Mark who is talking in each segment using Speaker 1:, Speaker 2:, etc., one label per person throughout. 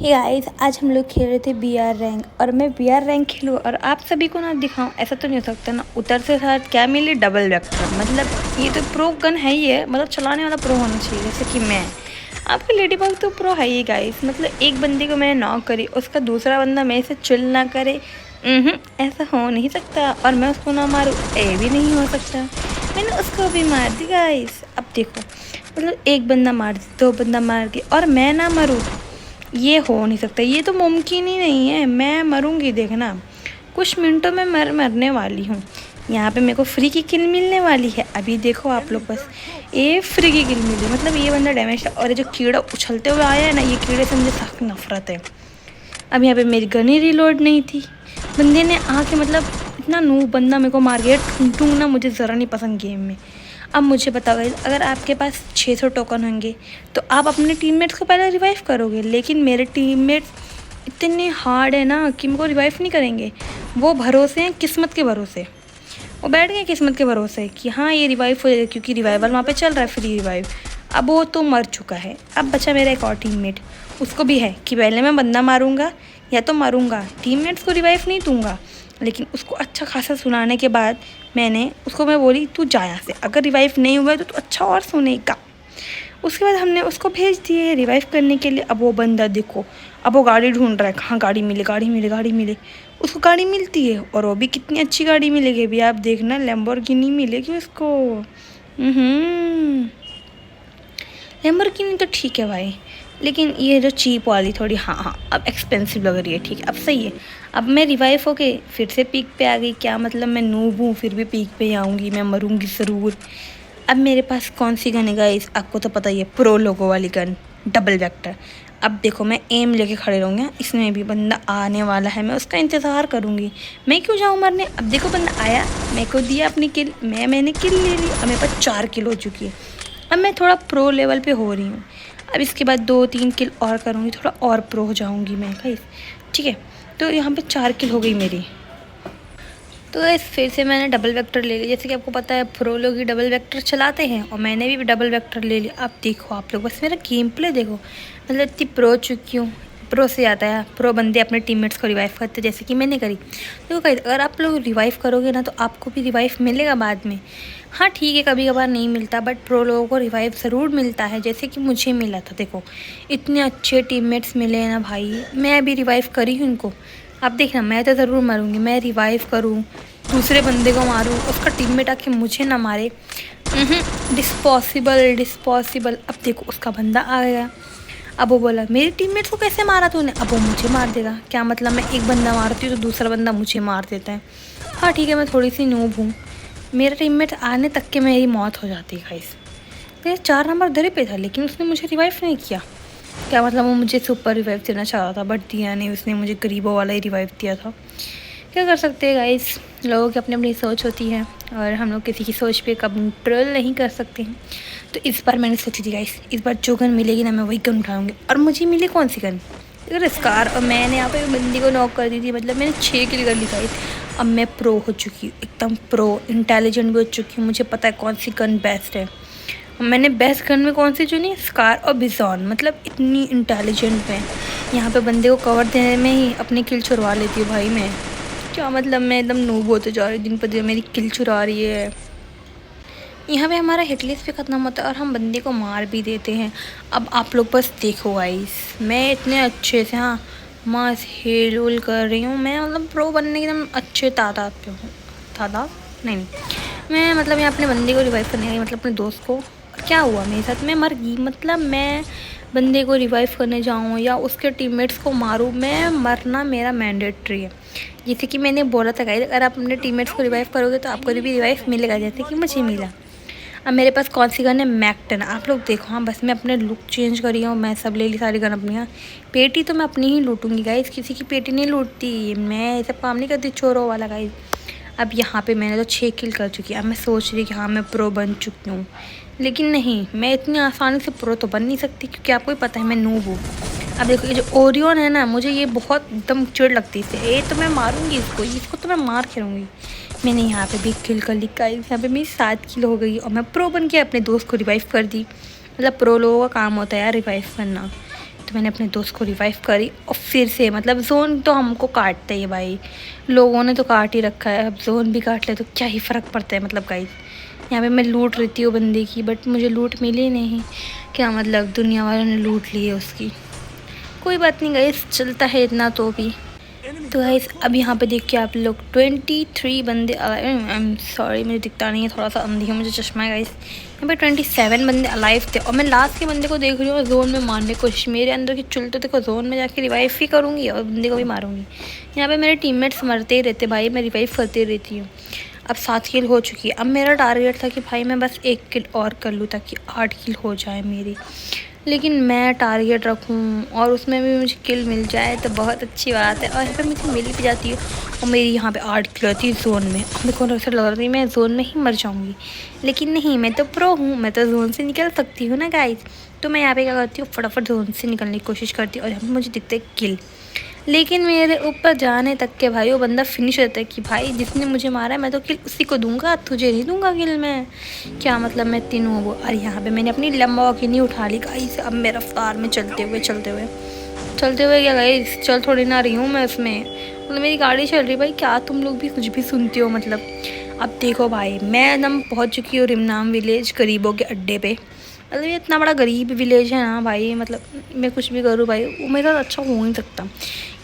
Speaker 1: Hey guys, आज हम लोग खेल रहे थे बीआर रैंक और मैं बीआर रैंक खेलूँ और आप सभी को ना दिखाऊं, ऐसा तो नहीं हो सकता ना। उतर से साथ क्या मिले, डबल वेक्टर। मतलब ये तो प्रो गन है ही है, मतलब चलाने वाला प्रो होना चाहिए जैसे कि मैं। आपके लेडी बग तो प्रो है ही गाइस। मतलब एक बंदे को मैंने नॉक करी, उसका दूसरा बंदा मेरे से चिल ना करे, ऐसा हो नहीं सकता। और मैं उसको ना मारूँ, ये भी नहीं हो सकता। मैंने उसको भी मार दी गाइस। अब देखो, मतलब एक बंदा मार दी, दो बंदा मार के और मैं ना मरूँ, ये हो नहीं सकता। ये तो मुमकिन ही नहीं है। मैं मरूंगी, देखना कुछ मिनटों में मरने वाली हूँ। यहाँ पे मेरे को फ्री की किल मिलने वाली है। अभी देखो आप लोग, बस ये फ्री की किल मिली, मतलब ये बंदा डैमेज है। और ये जो कीड़ा उछलते हुए आया है ना, ये कीड़े से मुझे सख्त नफरत है। अब यहाँ पे मेरी गन ही रिलोड नहीं थी। बंदे ने आके, मतलब इतना नूब बंदा मेरे को मार गया। टूंग ना मुझे ज़रा नहीं पसंद गेम में। अब मुझे बताओ गाइस, अगर आपके पास 600 टोकन होंगे तो आप अपने टीममेट्स को पहले रिवाइव करोगे, लेकिन मेरे टीममेट्स इतने हार्ड है ना कि मेरे को रिवाइव नहीं करेंगे। वो भरोसे हैं किस्मत के भरोसे, वो बैठ गए किस्मत के भरोसे कि हाँ ये रिवाइव हो जाएगा, क्योंकि रिवाइवल वहाँ पे चल रहा है, फ्री रिवाइव। अब वो तो मर चुका है। अब बचा मेरा एक और टीममेट, उसको भी है कि पहले मैं बंदा मारूंगा या तो मरूंगा, टीममेट्स को रिवाइव नहीं दूंगा। लेकिन उसको अच्छा खासा सुनाने के बाद मैं बोली तू जा यहाँ से, अगर रिवाइव नहीं हुआ तो तू अच्छा और सुनेगा। उसके बाद हमने उसको भेज दिए रिवाइव करने के लिए। अब वो बंदा देखो, अब वो गाड़ी ढूंढ रहा है, कहाँ गाड़ी मिले, गाड़ी मिले, गाड़ी मिले। उसको गाड़ी मिलती है, और वो भी कितनी अच्छी गाड़ी मिलेगी अभी आप देखना, लैम्बोर्गिनी मिलेगी उसको। लैम्बोर्गिनी तो ठीक है भाई, लेकिन ये जो चीप वाली थोड़ी, हाँ अब एक्सपेंसिव लग रही है। ठीक है, अब सही है। अब मैं रिवाइव हो के फिर से पीक पे आ गई। क्या मतलब, मैं नूब हूँ फिर भी पीक पे आऊँगी, मैं मरूँगी ज़रूर। अब मेरे पास कौन सी गन है गाइस, आपको तो पता ही है, प्रो लोगो वाली गन, डबल वेक्टर। अब देखो, मैं एम लेके खड़े रहूँगी, इसमें भी बंदा आने वाला है, मैं उसका इंतज़ार करूँगी। मैं क्यों जाऊँ मरने। अब देखो बंदा आया, मेरे को दिया अपनी किल, मैंने किल ले ली। अब मेरे पास 4 किल हो चुकी है। अब मैं थोड़ा प्रो लेवल पे हो रही हूँ। अब इसके बाद 2-3 किल और करूँगी, थोड़ा और प्रो हो जाऊँगी मैं गाइस। ठीक है, तो यहाँ पे 4 किल हो गई मेरी। तो गाइस फिर से मैंने डबल वेक्टर ले लिया। जैसे कि आपको पता है, प्रो लोग ही डबल वेक्टर चलाते हैं, और मैंने भी डबल वेक्टर ले लिया। अब देखो आप लोग, बस मेरा गेम प्ले देखो, मतलब इतनी प्रो चुकी हूँ। प्रो से आता है, प्रो बंदे अपने टीममेट्स को रिवाइव करते, जैसे कि मैंने करी। तो गाइस अगर आप लोग रिवाइव करोगे ना, तो आपको भी रिवाइव मिलेगा बाद में। हाँ ठीक है, कभी कभार नहीं मिलता, बट प्रो लोगों को रिवाइव ज़रूर मिलता है, जैसे कि मुझे मिला था। देखो इतने अच्छे टीममेट्स मिले हैं ना भाई, मैं अभी रिवाइव करी हूँ इनको। अब देखना, मैं तो ज़रूर मरूंगी, मैं रिवाइव करूँ, दूसरे बंदे को मारूँ, उसका टीममेट आके मुझे ना मारे। डिस्पॉसिबल। अब देखो उसका बंदा आ गया। अब वो बोला मेरे टीममेट्स को कैसे मारा तूने, अब वो मुझे मार देगा। क्या मतलब, मैं एक बंदा मारती हूँ तो दूसरा बंदा मुझे मार देता है। हाँ ठीक है, मैं थोड़ी सी नूब हूँ। मेरा टीममेट आने तक के मेरी मौत हो जाती है गाइस। मेरा 4 नंबर धरे पे था, लेकिन उसने मुझे रिवाइव नहीं किया। क्या मतलब, वो मुझे सुपर रिवाइव देना चाहता था, बट दिया नहीं, उसने मुझे गरीबों वाला ही रिवाइव दिया था। क्या कर सकते हैं गाइस, लोगों की अपनी अपनी सोच होती है, और हम लोग किसी की सोच पे कंट्रोल नहीं कर सकते हैं। तो इस बार मैंने सोची थी गाइस, इस बार जो गन मिलेगी ना, मैं वही गन उठाऊंगी। और मुझे मिली कौन सी गन, अगर स्कार। और मैंने यहाँ पे बंदी को नॉक कर दी थी, मतलब मैंने 6 किल कर ली गाइस। अब मैं प्रो हो चुकी हूँ, एकदम प्रो, इंटेलिजेंट भी हो चुकी हूँ। मुझे पता है कौन सी गन बेस्ट है। मैंने बेस्ट गन में कौन सी चुनी, स्कार और बिजॉन। मतलब इतनी इंटेलिजेंट मैं, यहाँ पे बंदे को कवर देने में ही अपनी किल चुरवा लेती हूँ भाई मैं। क्या मतलब, मैं एकदम नूब होते जा रही, दिन पर दिन मेरी किल चुरा रही है। यहाँ पे हमारा हिटलिस्ट भी ख़त्म होता है और हम बंदे को मार भी देते हैं। अब आप लोग बस देखो गाइस, मैं इतने अच्छे से, हाँ मस्त हेल उल कर रही हूँ मैं, मतलब प्रो बनने के एकदम अच्छे तादाद पे हूँ। तादाद नहीं, मैं मतलब यहाँ अपने बंदे को रिवाइव करने गई, मतलब अपने दोस्त को। क्या हुआ मेरे साथ, मैं मर गई। मतलब मैं बंदे को रिवाइव करने जाऊँ या उसके टीममेट्स को मारूँ, मैं मरना मेरा मैंडेटरी है। जैसे कि मैंने बोला था गाइस, अगर आप अपने टीममेट्स को रिवाइव करोगे तो आपको भी रिवाइव मिलेगा, जैसे कि मुझे मिला। अब मेरे पास कौन सी गन है, मैक-10। आप लोग देखो, हाँ बस मैं अपने लुक चेंज करी हूँ, मैं सब ले ली सारी गन अपनी। पेटी तो मैं अपनी ही लूटूंगी गाइस, किसी की पेटी नहीं लूटती मैं, ये सब काम नहीं करती चोरों वाला गाइस। अब यहाँ पे मैंने तो 6 किल कर चुकी है। अब मैं सोच रही कि हाँ मैं प्रो बन चुकी हूँ, लेकिन नहीं, मैं इतनी आसानी से प्रो तो बन नहीं सकती, क्योंकि आपको ही पता है मैं नूब हूँ। अब देखो ये जो ओरियन है ना, मुझे ये बहुत एकदम चिढ़ लगती है इससे। ये तो मैं मारूंगी इसको तो मैं मार खेलूँगी। मैंने यहाँ पे भी किल कर ली गाइस, यहाँ पे मेरी 7 किल हो गई, और मैं प्रो बन के अपने दोस्त को रिवाइव कर दी। मतलब प्रो लोगों का काम होता है यार रिवाइव करना। तो मैंने अपने दोस्त को रिवाइव करी और फिर से मतलब जोन तो हमको काटते ही भाई, लोगों ने तो काट ही रखा है, अब जोन भी काट ले तो क्या ही फ़र्क पड़ता है। मतलब गाइस यहाँ पे मैं लूट रही हूँ बंदे की, बट मुझे लूट मिली नहीं। क्या मतलब दुनिया वालों ने लूट ली है उसकी। कोई बात नहीं गाइस, चलता है इतना तो भी। तो गाइस अब यहाँ पे देख के आप लोग 23 बंदे, आई एम सॉरी मुझे दिखता नहीं है, थोड़ा सा अंधी है, मुझे चश्मा है गाइस। यहाँ पे 27 बंदे अलाइव थे और मैं लास्ट के बंदे को देख रही हूँ जोन में मारने की कोशिश। मेरे अंदर की चुल तो देखो, जोन में जाके रिवाइव भी करूँगी और बंदे को भी मारूंगी। यहाँ पे मेरे टीममेट्स मरते ही रहते भाई, मैं रिवाइव करती रहती हूँ। अब 7 किल हो चुकी है। अब मेरा टारगेट था कि भाई मैं बस 1 किल और कर लूँ ताकि 8 किल हो जाए मेरी, लेकिन मैं टारगेट रखूं और उसमें भी मुझे किल मिल जाए तो बहुत अच्छी बात है। और यहाँ पे मुझे मिल भी जाती है और मेरी यहाँ पे 8 किल होती है जोन में। मेरे को ऐसा लग रहा था मैं जोन में ही मर जाऊँगी, लेकिन नहीं, मैं तो प्रो हूँ, मैं तो जोन से निकल सकती हूँ ना गाइस। तो मैं यहाँ पे क्या करती हूँ, फटाफट जोन से निकलने की कोशिश करती हूँ और यहाँ पर मुझे दिखता है किल। लेकिन मेरे ऊपर जाने तक के भाई वो बंदा फिनिश रहता है कि भाई जिसने मुझे मारा है मैं तो किल उसी को दूंगा, तुझे नहीं दूंगा किल मैं। क्या मतलब मैं तीनों वो। और यहाँ पे मैंने अपनी लंबोर्गिनी उठा ली गाइस। अब मैं रफ्तार में चलते हुए क्या गाइस, चल थोड़ी ना रही हूँ मैं उसमें, मतलब मेरी गाड़ी चल रही है भाई। क्या तुम लोग भी कुछ भी सुनते हो मतलब। अब देखो भाई मैं एकदम पहुँच चुकी हूँ रिमनाम विलेज, गरीबों के अड्डे पे। मतलब ये इतना बड़ा गरीब विलेज है ना भाई, मतलब मैं कुछ भी करूँ भाई वो मेरे साथ अच्छा हो नहीं सकता।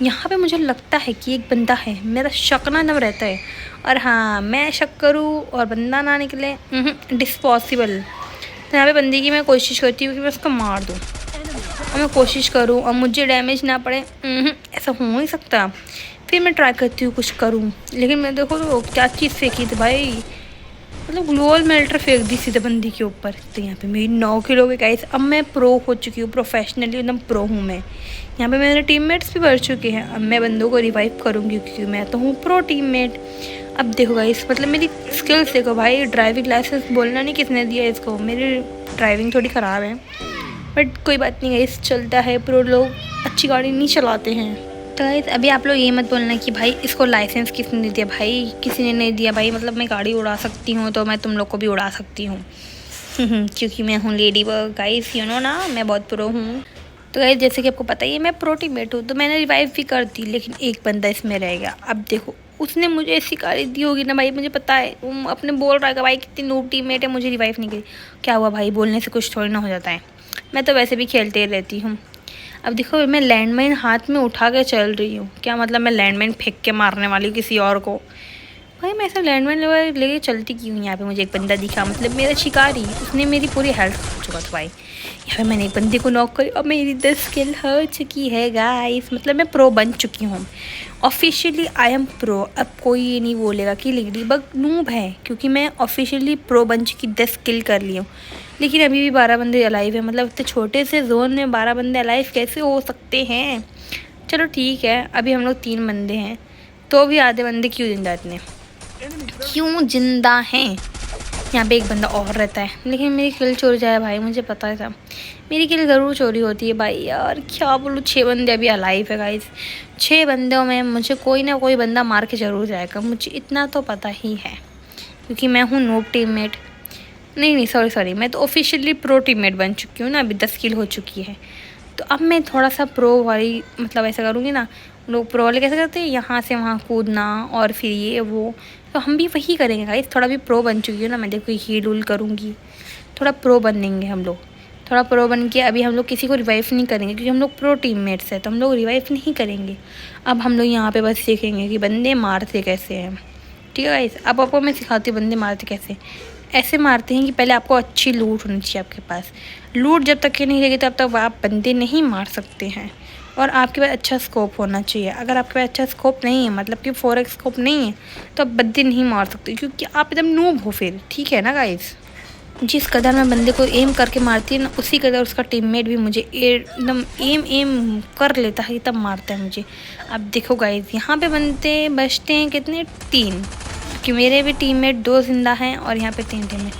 Speaker 1: यहाँ पे मुझे लगता है कि एक बंदा है, मेरा शक ना एकदम रहता है। और हाँ, मैं शक करूँ और बंदा ना निकले, डिस्पॉसिबल। तो यहाँ पे बंदे की मैं कोशिश करती हूँ कि मैं उसको मार दूँ और मैं कोशिश करूँ और मुझे डैमेज ना पड़े, ऐसा हो नहीं सकता। फिर मैं ट्राई करती हूँ कुछ करूँ, लेकिन मैं देखो तो क्या चीज़ फेंकी थी भाई, मतलब ग्लोअल मेल्टर फेंक दी सीधे बंदी के ऊपर। तो यहाँ पे मेरी 9 किल हो गई गाइस। अब मैं प्रो हो चुकी हूँ, प्रोफेशनली एकदम प्रो हूँ मैं। यहाँ पे मेरे टीममेट्स भी बढ़ चुके हैं। अब मैं बंदों को रिवाइव करूँगी क्योंकि मैं तो हूँ प्रो टीममेट। अब देखो गाइस, मतलब मेरी स्किल्स देखो भाई। ड्राइविंग लाइसेंस बोलना नहीं किसने दिया इसको, मेरी ड्राइविंग थोड़ी ख़राब है, बट कोई बात नहीं गाइस, चलता है। प्रो लोग अच्छी गाड़ी नहीं चलाते हैं। तो गाइस अभी आप लोग ये मत बोलना कि भाई इसको लाइसेंस किसने दिया, भाई किसी ने नहीं दिया भाई। मतलब मैं गाड़ी उड़ा सकती हूँ तो मैं तुम लोग को भी उड़ा सकती हूँ क्योंकि मैं हूँ lady bug guys, you know ना, मैं बहुत प्रो हूँ। तो गाइस जैसे कि आपको पता ही है मैं प्रो टीममेट हूँ, तो मैंने रिवाइव भी कर दी, लेकिन एक बंदा इसमें रह गया। अब देखो उसने मुझे ऐसी गाली दी होगी ना भाई, मुझे पता है वो अपने बोल रहा है भाई कितनी नूब टीममेट है, मुझे रिवाइव नहीं करी। क्या हुआ भाई, बोलने से कुछ थोड़ी ना हो जाता है, मैं तो वैसे भी खेलते ही रहती हूँ। अब देखो मैं लैंडमाइन हाथ में उठा के चल रही हूँ, क्या मतलब मैं लैंडमाइन फेंक के मारने वाली हूँ किसी और को। भाई मैं ऐसा लैंडमाइन लेके चलती क्यों। यहाँ पे मुझे एक बंदा दिखा, मतलब मेरा शिकारी, उसने मेरी पूरी हेल्थ खा चुका था भाई। यहाँ पे मैंने एक बंदे को नॉक करी और मेरी 10 किल हो चुकी है गाइस, मतलब मैं प्रो बन चुकी हूँ ऑफिशियली। I am pro. अब कोई ये नहीं बोलेगा कि लेडी बग नूब है, क्योंकि मैं ऑफिशियली प्रो बन चुकी, 10 किल कर ली हूँ। लेकिन अभी भी 12 बंदे अलाइव है, मतलब इतने छोटे से जोन में 12 बंदे अलाइव कैसे हो सकते हैं। चलो ठीक है, अभी हम लोग 3 बंदे हैं, तो भी आधे बंदे क्यों जिंदा, इतने क्यों जिंदा हैं। यहाँ पे एक बंदा और रहता है, लेकिन मेरी किल चोरी जाए भाई, मुझे पता था मेरी किल ज़रूर चोरी होती है भाई। यार क्या बोलूँ, 6 बंदे अभी अलाइव है गाइस। 6 बंदों में मुझे कोई ना कोई बंदा मार के ज़रूर जाएगा, मुझे इतना तो पता ही है, क्योंकि मैं हूँ नूब टीममेट। नहीं सॉरी, मैं तो ऑफिशियली प्रो टीममेट बन चुकी हूँ ना, अभी 10 किल हो चुकी है। तो अब मैं थोड़ा सा प्रो वाली, मतलब ऐसा करूँगी ना, लोग प्रो वाले कैसे करते हैं, यहाँ से वहाँ कूदना और फिर ये वो, तो हम भी वही करेंगे गाइस। थोड़ा भी प्रो बन चुकी हूँ ना मैं, देखो हील उल करूँगी, थोड़ा प्रो बनेंगे हम लोग। थोड़ा प्रो बन के अभी हम लोग किसी को रिवाइव नहीं करेंगे, क्योंकि हम लोग प्रो टीममेट्स हैं, तो हम लोग रिवाइव नहीं करेंगे। अब हम लोग यहाँ पे बस सीखेंगे कि बंदे मारते कैसे हैं। ठीक है गाइस, अब आपको मैं सिखाती हूँ बंदे मारते कैसे। ऐसे मारते हैं कि पहले आपको अच्छी लूट होनी चाहिए आपके पास। लूट जब तक कि नहीं रहेगी तब तक आप बंदे नहीं मार सकते हैं, और आपके पास अच्छा स्कोप होना चाहिए। अगर आपके पास अच्छा स्कोप नहीं है, मतलब कि 4x स्कोप नहीं है, तो आप बंदे नहीं मार सकते, क्योंकि आप एकदम नूब हो फिर। ठीक है ना गाइस। जिस कदर मैं बंदे को एम करके मारती है ना, उसी कदर उसका टीममेट भी मुझे एकदम एम कर लेता है, तब मारता है मुझे। अब देखो गाइस, यहाँ पे बंदे बचते हैं कितने, 3, कि मेरे भी टीममेट 2 जिंदा हैं और यहाँ पे 3 टीममेट।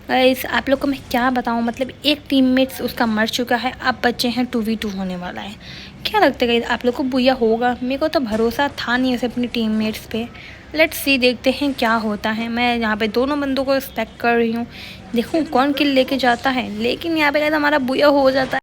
Speaker 1: गाइस आप लोग को मैं क्या बताऊँ, मतलब एक टीममेट उसका मर चुका है, अब बच्चे हैं 2v2 होने वाला है। क्या लगता है गाइस आप लोग को बुया होगा, मेरे को तो भरोसा था नहीं वैसे अपने टीममेट्स पे। लेट्स सी, देखते हैं क्या होता है। मैं यहाँ पे दोनों बंदों को रिस्पेक्ट कर रही हूँ, देखूँ कौन किल लेके जाता है। लेकिन यहाँ पे गाइस हमारा बुया हो जाता है।